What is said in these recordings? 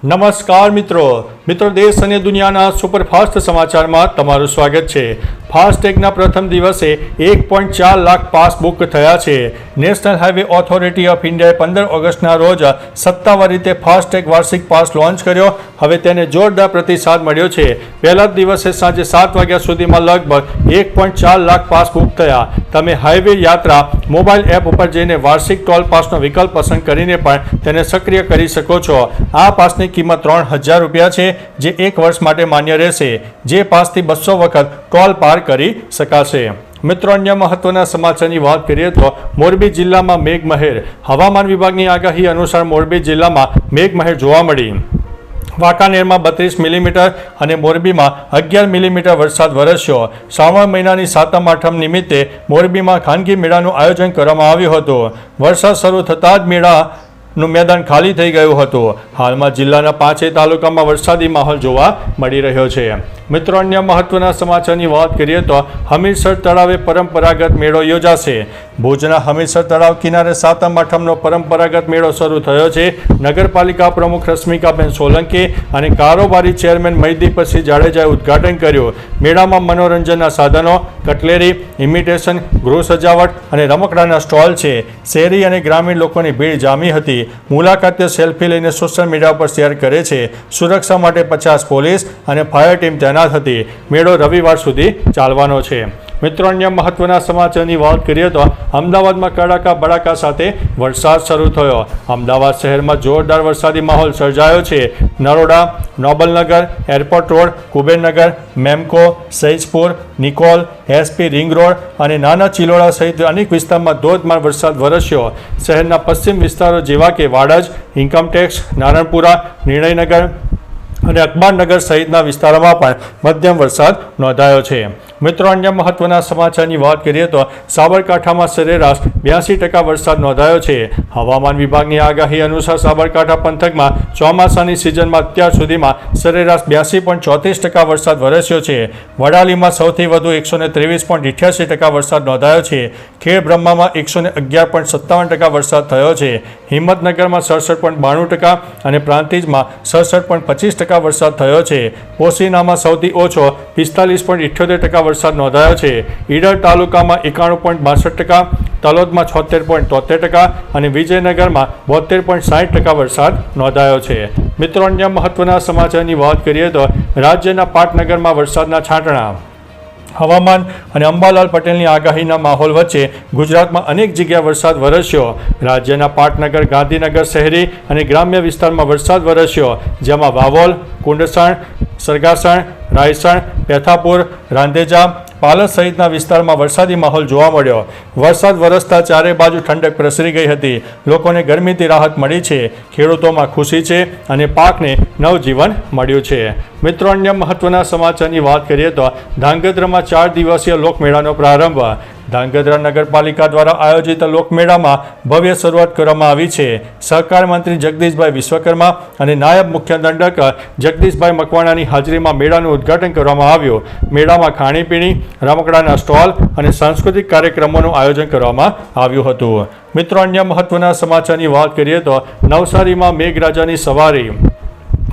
નમસ્કાર મિત્રો દેશ અને દુનિયાના સુપરફાસ્ટ સમાચારમાં તમારું સ્વાગત છે। ફાસ્ટેગના પ્રથમ દિવસે 1.4 લાખ પાસ બુક થયા છે। નેશનલ હાઈવે ઓથોરિટી ઓફ ઇન્ડિયાએ 15 ઓગસ્ટના રોજ સત્તાવાર રીતે ફાસ્ટેગ વાર્ષિક પાસ લોન્ચ કર્યો। હવે તેને જોરદાર પ્રતિસાદ મળ્યો છે। પહેલા દિવસે સાંજે 7 વાગ્યા સુધીમાં લગભગ 1.4 લાખ પાસ બુક થયા। તમે હાઈવે યાત્રા મોબાઈલ એપ ઉપર જઈને વાર્ષિક ટોલ પાસનો વિકલ્પ પસંદ કરીને પણ તેને સક્રિય કરી શકો છો। આ પાસની કિંમત 3000 રૂપિયા છે, જે 1 વર્ષ માટે માન્ય રહેશે, જે પાસથી 200 વખત ટોલ પાર કરી શકાશે। મિત્રો, અન્ય મહત્વના સમાચારની વાત કરીએ તો મોરબી જિલ્લામાં મેઘમહેર। હવામાન વિભાગની આગાહી અનુસાર મોરબી જિલ્લામાં મેઘમહેર જોવા મળી। વાંકાનેરમાં 32 મિલીમીટર અને મોરબીમાં 11 મિલીમીટર વરસાદ વરસ્યો। શ્રાવણ મહિનાની સાતમ આઠમ નિમિત્તે મોરબીમાં ખાનગી મેળાનું આયોજન કરવામાં આવ્યું હતું। વરસાદ શરૂ થતાં જ મેળાનું મેદાન ખાલી થઈ ગયું હતું। હાલમાં જિલ્લાના 5 તાલુકામાં વરસાદી માહોલ જોવા મળી રહ્યો છે। મિત્રો, અન્ય મહત્વના સમાચારની વાત કરીએ તો હમીરસર તળાવે પરંપરાગત મેળો યોજાશે। ભુજના હમીરસર તળાવ કિનારે સાતમ આઠમનો પરંપરાગત મેળો શરૂ થયો છે। નગરપાલિકા પ્રમુખ રશ્મિકાબેન સોલંકી અને કારોબારી ચેરમેન મહિદીપસિંહ જાડેજાએ ઉદ્ઘાટન કર્યું। મેળામાં મનોરંજનના સાધનો, કટલેરી, ઇમિટેશન, ગૃહ સજાવટ અને રમકડાના સ્ટોલ છે। શહેરી અને ગ્રામીણ લોકોની ભીડ જામી હતી। મુલાકાતીઓ સેલ્ફી લઈને સોશિયલ મીડિયા પર શેર કરે છે। સુરક્ષા માટે 50 પોલીસ અને ફાયર ટીમ તૈનાત હતી। મેળો રવિવાર સુધી ચાલવાનો છે। મિત્રો, અન્ય મહત્વના સમાચારની વાત કરીએ તો અમદાવાદમાં કડાકા ભડાકા સાથે વરસાદ શરૂ થયો। અમદાવાદ શહેરમાં જોરદાર વરસાદી માહોલ સર્જાયો છે। Naroda, Noblenagar, airport road, Kubernagar, Memco, Saijpur, Nikol, SP ring road અને નાના ચિલોડા સહિત અનેક વિસ્તારમાં ધોધમાર વરસાદ વરસ્યો। શહેરના પશ્ચિમ વિસ્તારો જેવા કે વાડજ, ઇન્કમટેક્સ, નારણપુરા, નિર્ણયનગર અને અકબરનગર સહિતના વિસ્તારોમાં પણ મધ્યમ વરસાદ નોંધાયો છે। મિત્રો, અન્ય મહત્વના સમાચારની વાત કરીએ તો સાબરકાંઠામાં સરેરાશ 82% વરસાદ નોંધાયો છે। હવામાન વિભાગની આગાહી અનુસાર સાબરકાંઠા પંથકમાં ચોમાસાની સિઝનમાં અત્યાર સુધીમાં સરેરાશ 82.34% વરસાદ વરસ્યો છે। વડાલીમાં સૌથી વધુ 123.88% વરસાદ નોંધાયો છે। ખેડબ્રહ્મામાં 111.57% વરસાદ થયો છે। હિંમતનગરમાં 67.92% અને પ્રાંતિજમાં 67.25% વરસાદ થયો છે। પોશીનામાં સૌથી ઓછો 45.78% વરસાદ નોંધાયો છે। ઈડર તાલુકામાં 91.62%, તલોદમાં 76.73% અને વિજયનગરમાં 72.60% વરસાદ નોંધાયો છે। મિત્રો, અન્ય મહત્વના સમાચારની વાત કરીએ તો રાજ્યના પાટનગરમાં વરસાદના છાંટણા। હવામાન અને અંબાલાલ પટેલની આગાહીના માહોલ વચ્ચે ગુજરાતમાં અનેક જગ્યાએ વરસાદ વરસ્યો। રાજ્યના પાટનગર, ગાંધીનગર શહેરી અને ગ્રામ્ય વિસ્તારમાં વરસાદ વરસ્યો, જેમાં વાવોલ, કુંડસણ, સરગાસણ, રાયસણ, પેથાપુર, રાંધેજા, પાલસ સહિતના વિસ્તારમાં વરસાદી માહોલ જોવા મળ્યો। વરસાદ વરસતા ચારે બાજુ ઠંડક પ્રસરી ગઈ હતી। લોકોને ગરમીથી રાહત મળી છે। ખેડૂતોમાં ખુશી છે અને પાકને નવજીવન મળ્યું છે। મિત્રો, અન્ય મહત્વના સમાચારની વાત કરીએ તો ધાંગધ્રામાં 4 દિવસીય લોકમેળાનો પ્રારંભ। ધાંગધ્રા નગરપાલિકા દ્વારા આયોજિત લોકમેળામાં ભવ્ય શરૂઆત કરવામાં આવી છે। સહકાર મંત્રી જગદીશભાઈ વિશ્વકર્મા અને નાયબ મુખ્ય દંડક જગદીશભાઈ મકવાણાની હાજરીમાં મેળાનું ઉદ્ઘાટન કરવામાં આવ્યું। મેળામાં ખાણીપીણી, રમકડાના સ્ટોલ અને સાંસ્કૃતિક કાર્યક્રમોનું આયોજન કરવામાં આવ્યું હતું। મિત્રો, અન્ય મહત્વના સમાચારની વાત કરીએ તો નવસારીમાં મેઘરાજાની સવારી।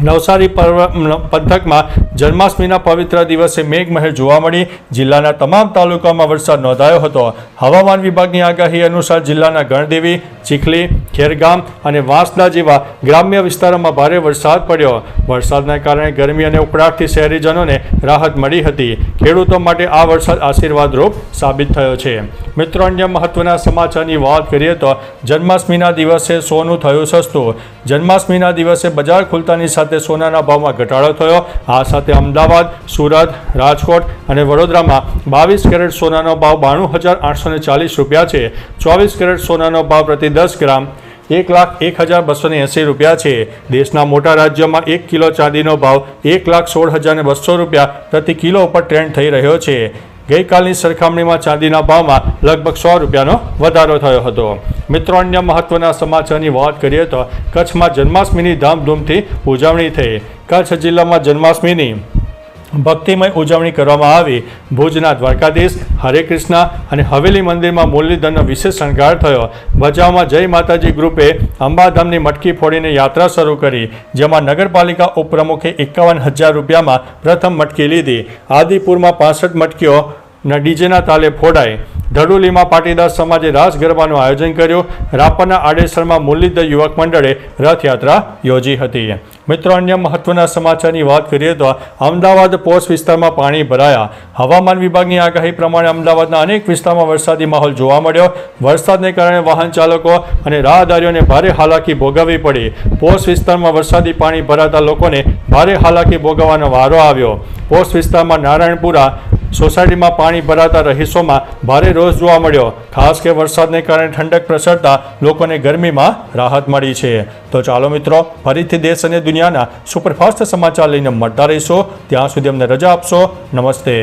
નવસારી પંથકમાં જન્માષ્ટમીના પવિત્ર દિવસે મેઘમહેર જોવા મળી। જિલ્લાના તમામ તાલુકામાં વરસાદ નોંધાયો હતો। હવામાન વિભાગની આગાહી અનુસાર જિલ્લાના ગણદેવી, ચીખલી, ખેરગામ અને વાંસદા જેવા ગ્રામ્ય વિસ્તારોમાં ભારે વરસાદ પડ્યો। વરસાદના કારણે ગરમી અને ઉકળાટથી શહેરીજનોને રાહત મળી હતી। ખેડૂતો માટે આ વરસાદ આશીર્વાદરૂપ સાબિત થયો છે। મિત્રો, અન્ય મહત્વના સમાચારની વાત કરીએ તો જન્માષ્ટમીના દિવસે સોનું થયું સસ્તું। જન્માષ્ટમીના દિવસે બજાર ખુલતાની સાથે સોનાના ભાવમાં ઘટાડો થયો। આ સાથે અમદાવાદ, સુરત, રાજકોટ અને વડોદરામાં 22 કેરેટ સોનાનો ભાવ 92,840 રૂપિયા છે। 24 કેરેટ સોનાનો ભાવ પ્રતિ 10 ગ્રામ 1,01,280 રૂપિયા છે। દેશના મોટા રાજ્યોમાં 1 કિલો ચાંદીનો ભાવ 1,16,200 રૂપિયા પ્રતિ કિલો ઉપર ટ્રેન્ડ થઈ રહ્યો છે। ગઈકાલની સરખામણીમાં ચાંદીના ભાવમાં લગભગ 100 રૂપિયાનો વધારો થયો હતો। મિત્રો, અન્ય મહત્વના સમાચારની વાત કરીએ તો કચ્છમાં જન્માષ્ટમીની ધામધૂમથી ઉજવણી થઈ। કચ્છ જિલ્લામાં જન્માષ્ટમીની ભક્તિમય ઉજવણી કરવામાં આવી. ભુજના દ્વારકાધીશ, હરે કૃષ્ણ અને હવેલી મંદિરમાં મુરલીધરનો વિશેષ શણગાર થયો. ભચાઉમાં જય માતાજી ગ્રુપે અંબાધામની મટકી ફોડીને યાત્રા શરૂ કરી, જેમાં નગરપાલિકા ઉપપ્રમુખે 51,000 રૂપિયામાં પ્રથમ મટકી લીધી. આદિપુરમાં 65 મટકીઓ ડીજેના તાલે ફોડાઈ. ધડુલીમાં પાટીદાર સમાજે રાસ ગરબાનું આયોજન કર્યું. રાપરના આડેસરમાં મુરલીધર યુવક મંડળે રથયાત્રા યોજી હતી. મિત્રો, અન્ય મહત્વના સમાચારની વાત કરીએ તો અમદાવાદ પોશ વિસ્તારમાં પાણી ભરાયા. હવામાન વિભાગની આગાહી પ્રમાણે અમદાવાદના અનેક વિસ્તારમાં વરસાદી માહોલ જોવા મળ્યો. વરસાદને કારણે વાહન ચાલકો અને રાહદારીઓને ભારે હાલાકી ભોગવવી પડી. પોશ વિસ્તારમાં વરસાદી પાણી ભરાતા લોકોને ભારે હાલાકી ભોગવવાનો વારો આવ્યો. પોશ વિસ્તારમાં નારાયણપુરા સોસાયટીમાં પાણી ભરાતા રહીશોમાં ભારે રોષ જોવા મળ્યો. ખાસ કે વરસાદને કારણે ઠંડક પ્રસરતા લોકોને ગરમીમાં રાહત મળી છે. તો ચાલો મિત્રો, ફરીથી દેશ અને દુનિયાના સુપરફાસ્ટ સમાચાર લઈને મળતા રહીશો. ત્યાં સુધી અમને રજા આપશો. નમસ્તે.